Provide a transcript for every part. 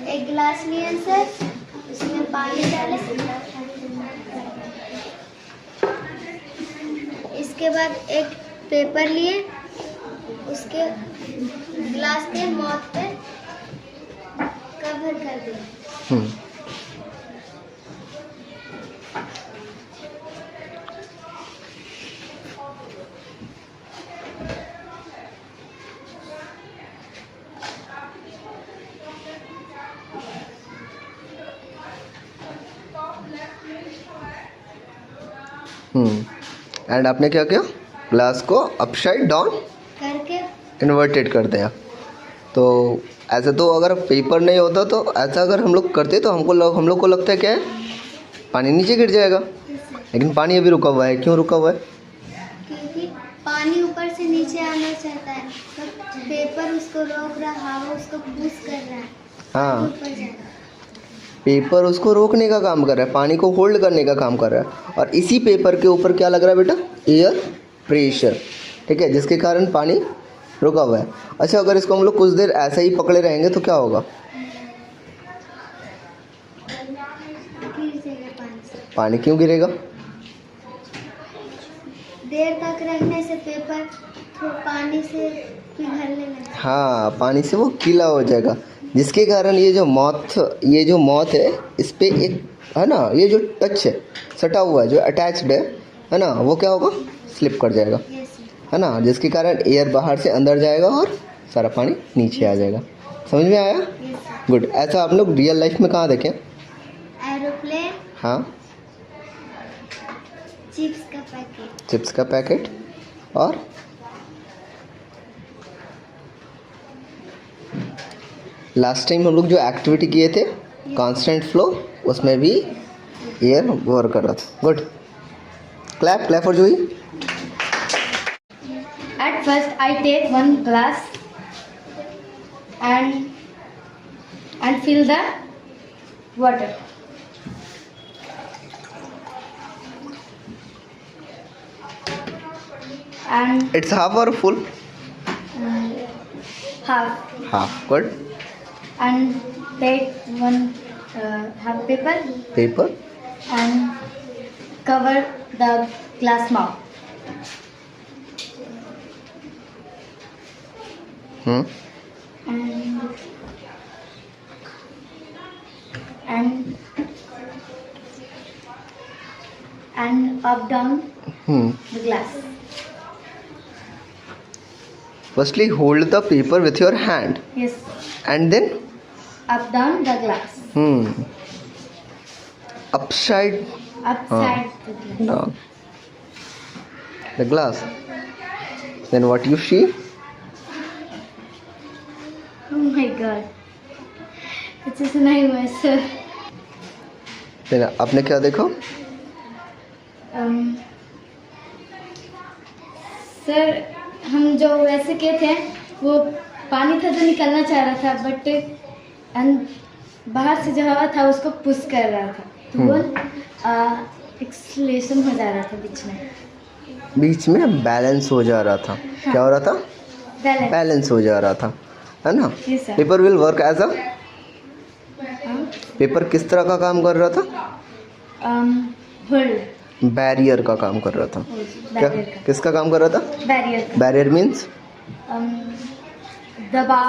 एक गिलास लिए सर, उसमें पानी डाले। इसके बाद एक पेपर लिए, उसके गिलास के माउथ पे कवर कर दिया। एंड आपने क्या किया, ग्लास को अपसाइड डाउन करके इन्वर्टेड कर दिया। तो ऐसे तो अगर पेपर नहीं होता तो ऐसा अगर हम लोग करते तो हम लोग को लगता है क्या है, पानी नीचे गिर जाएगा, लेकिन पानी अभी रुका हुआ है। क्यों रुका हुआ है? क्योंकि पानी ऊपर से नीचे आना चाहता है, तो पेपर उसको रोक रहा, हवा उसको पुश कर रहा है। हाँ, ऊपर जाएगा। पेपर उसको रोकने का काम कर रहा है, पानी को होल्ड करने का काम कर रहा है। और इसी पेपर के ऊपर क्या लग रहा है बेटा? एयर प्रेशर, ठीक है, जिसके कारण पानी रुका हुआ है। अच्छा, अगर इसको हम लोग कुछ देर ऐसे ही पकड़े रहेंगे तो क्या होगा? गिर जाएगा पानी से। पानी क्यों गिरेगा? देर तक रखने से पेपर तो पानी से पिघलने लगेगा। हाँ, पानी से वो गीला हो जाएगा, जिसके कारण ये जो मौत है, इस पे एक है ना, ये जो टच है, सटा हुआ है, जो अटैच्ड है ना, वो क्या होगा? स्लिप कर जाएगा, है ना, जिसके कारण एयर बाहर से अंदर जाएगा और सारा पानी नीचे आ जाएगा। समझ में आया? गुड। ऐसा आप लोग रियल लाइफ में कहाँ देखें? एरोप्लेन, हाँ, चिप्स का पैकेट और लास्ट टाइम हम लोग जो एक्टिविटी किए थे कांस्टेंट फ्लो, उसमें भी एयर वर्क कर रहा था। Good, clap for Juhi. At first, I take one glass and fill the water. And It's half or full? half. Half. Good. And take one half paper and cover the glass mouth. And up down the glass. Firstly, hold the paper with your hand. Yes. And then Up down the glass. Upside Upside the glass. down the glass. Then what you see? Oh my God. It's just नहीं हुआ sir. Then आपने क्या देखा? Sir हम जो वैसे किए थे, वो पानी था जो निकलना चाह रहा था, बट बाहर से जो हवा था उसको पुश कर रहा था, तो वो एक्सलेशन हो जा रहा था बीच में बैलेंस हो जा रहा था। हाँ। क्या हो रहा था? बैलेंस हो जा रहा था, है ना। Yes, sir. Paper will work as a, paper किस तरह का काम कर रहा था? होल्ड, बैरियर का काम कर रहा था। क्या, किसका काम कर रहा था? बैरियर मीन्स दबा,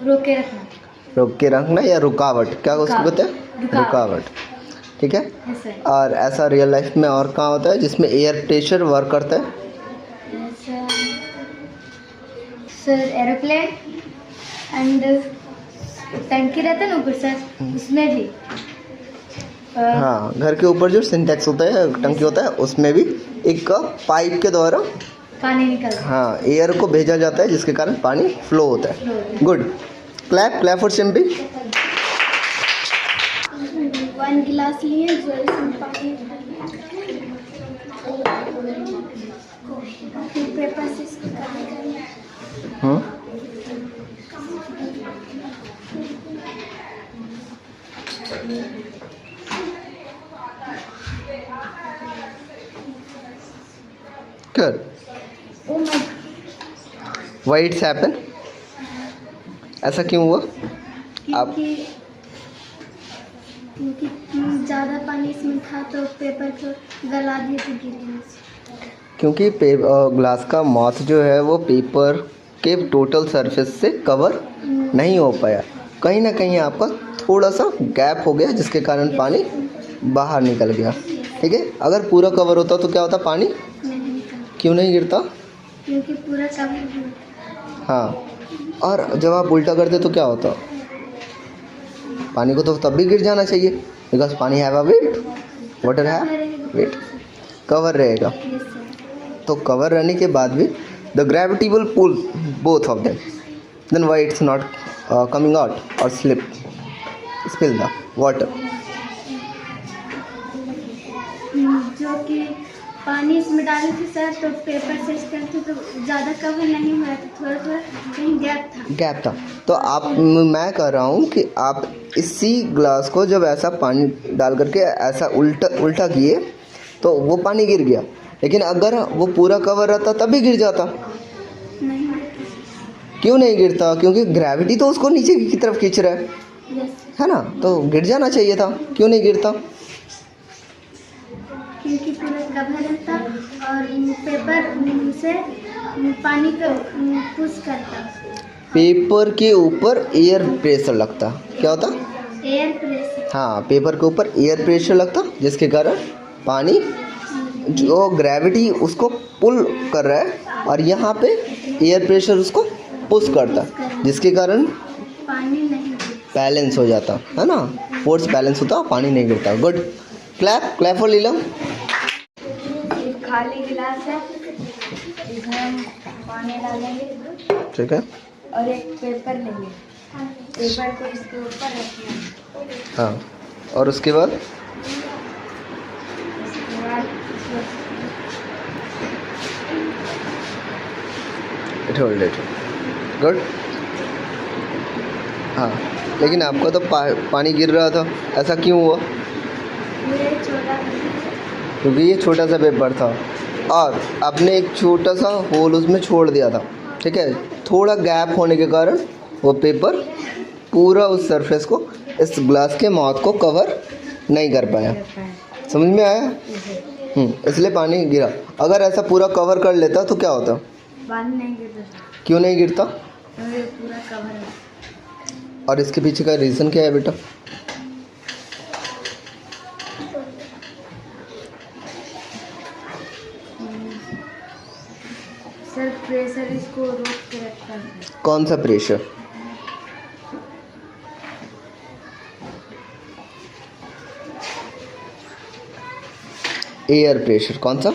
रोक के रखना या रुकावट, क्या उसको कहते हैं? रुकावट, ठीक है। Yes, sir. और ऐसा रियल लाइफ में और कहाँ होता है जिसमें एयर प्रेशर वर्क करता है? सर एरोप्लेन एंड टंकी रहता है ना ऊपर सर, उसमें भी हाँ, घर के ऊपर जो सिंटेक्स होता है, टंकी होता है, उसमें भी एक पाइप के द्वारा पानी निकलता है। हाँ, एयर को भेजा जाता है, जिसके कारण पानी फ्लो होता है। Good, clap for Simpi. 1 गिलास लिए, जो इसमें पानी फिर पेपर से इसको कवर करना। Good. Oh my, Why it's happen? ऐसा क्यों हुआ? आप क्योंकि ज़्यादा पानी इसमें था तो पेपर को गला दिए तो गिर गया। क्योंकि ग्लास का माउथ जो है वो पेपर के टोटल सरफेस से कवर नहीं हो पाया, कहीं ना कहीं आपका थोड़ा सा गैप हो गया जिसके कारण पानी बाहर निकल गया। ठीक है, अगर पूरा कवर होता तो क्या होता, पानी नहीं निकला क्यों नहीं गिरता? क्योंकि पूरा कवर हुआ। हाँ, और जब आप उल्टा करते तो क्या होता, पानी को तो तब भी गिर जाना चाहिए, बिकॉज पानी have a weight, water have weight, cover रहेगा। Yes, sir. तो कवर रहने के बाद भी the gravity will pull both of them, then why it's not coming out और स्पिल द वाटर। जो कि पानी इसमें डाले थे सर तो पेपर से करते तो ज़्यादा कवर नहीं हुआ था, थोड़ा थोड़ा कहीं गैप था। तो आप, मैं कह रहा हूँ कि आप इसी ग्लास को जब ऐसा पानी डाल करके ऐसा उल्टा किए तो वो पानी गिर गया, लेकिन अगर वो पूरा कवर रहता तभी गिर जाता। नहीं गिरता। क्यों नहीं गिरता? क्योंकि ग्रेविटी तो उसको नीचे की तरफ खींच रहा यस, है ना, तो गिर जाना चाहिए था, क्यों नहीं गिरता? क्योंकि पूरा कवर रहता और पेपर से पानी को पुश करता। पेपर के ऊपर एयर प्रेशर लगता, क्या होता? Air pressure. हाँ, पेपर के ऊपर एयर प्रेशर लगता जिसके कारण पानी, जो ग्रेविटी उसको पुल कर रहा है और यहाँ पे एयर प्रेशर उसको पुश करता, जिसके कारण पानी नहीं गिरता। बैलेंस हो जाता है ना, फोर्स बैलेंस होता, पानी नहीं गिरता। Good, clap for Leelam. खाली गिलास है, इसमें हम पानी डालेंगे ठीक है, और एक पेपर लेंगे, पेपर को इसके ऊपर रखना है। हाँ, और उसके बाद उसके बाद होल्ड इट। गुड। हाँ, लेकिन आपका तो पानी गिर रहा था, ऐसा क्यों हुआ? ये छोटा क्योंकि ये छोटा सा पेपर था और आपने एक छोटा सा होल उसमें छोड़ दिया था। ठीक है, थोड़ा गैप होने के कारण वो पेपर पूरा उस सरफेस को, इस ग्लास के माउथ को कवर नहीं कर पाया। समझ में आया? इसलिए पानी गिरा। अगर ऐसा पूरा कवर कर लेता तो क्या होता? पानी नहीं गिरता, क्यों नहीं गिरता? ये पूरा कवर है। और इसके पीछे का रीज़न क्या है बेटा? सर प्रेशर इसको रोक के रखता है। कौन सा प्रेशर? Air pressure. कौन सा?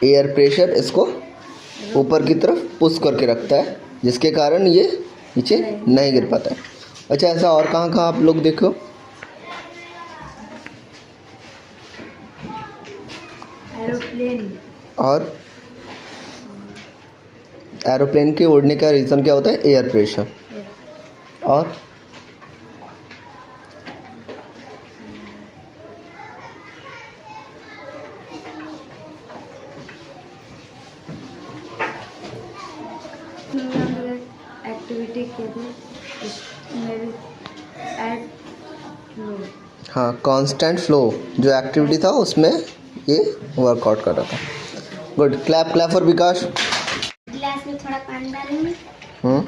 एयर प्रेशर इसको ऊपर की तरफ पुश करके रखता है, जिसके कारण ये नीचे नहीं गिर पाता है। अच्छा, ऐसा और कहाँ कहाँ आप लोग देखो? एरोप्लेन। और एरोप्लेन के उड़ने का रीज़न क्या होता है? Air pressure. और एक्टिविटी के थे मेरी एड फ्लो। हाँ, कांस्टेंट फ्लो जो एक्टिविटी था उसमें ये वर्कआउट कर रहा था। गुड, क्लैप फॉर विकास। गिलास में थोड़ा पानी डालेंगे और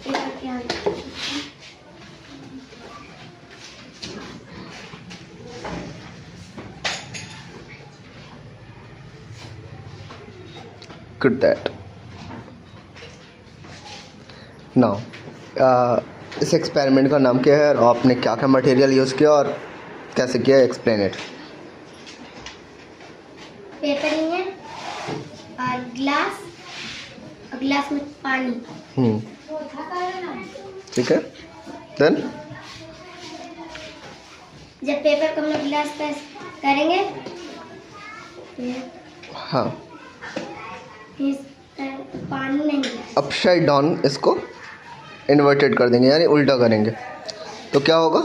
पेपर के अंदर गुड दैट। नाउ इस एक्सपेरिमेंट का नाम क्या है और आपने क्या क्या मटेरियल यूज़ किया और कैसे किया? Explain it. पेपर लिए और गिलास में पानी। ठीक है, देन जब पेपर को हम लोग गिलास पे करेंगे हाँ, फिर पानी नहीं गिरा। अपसाइड डाउन इसको इन्वर्टेड कर देंगे, यानी उल्टा करेंगे तो क्या होगा?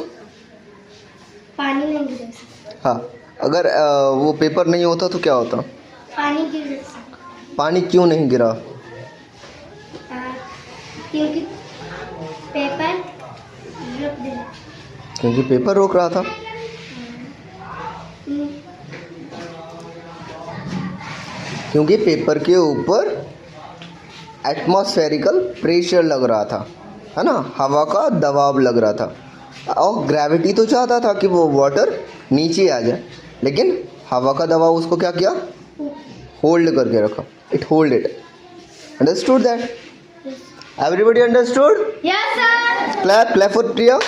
पानी नहीं गिरा। हाँ, अगर वो पेपर नहीं होता तो क्या होता? पानी गिर जाता। पानी क्यों नहीं गिरा? क्योंकि पेपर रख दे। क्योंकि पेपर रोक रहा था। हम्म, क्योंकि पेपर के ऊपर एटमॉस्फेरिकल प्रेशर लग रहा था, है ना, हवा का दबाव लग रहा था। और ग्रेविटी तो चाहता था कि वो वाटर नीचे आ जाए, लेकिन हवा का दबाव उसको क्या किया, होल्ड करके रखा। It hold it. Understood that? Everybody understood? Yes sir. Clap for Priya.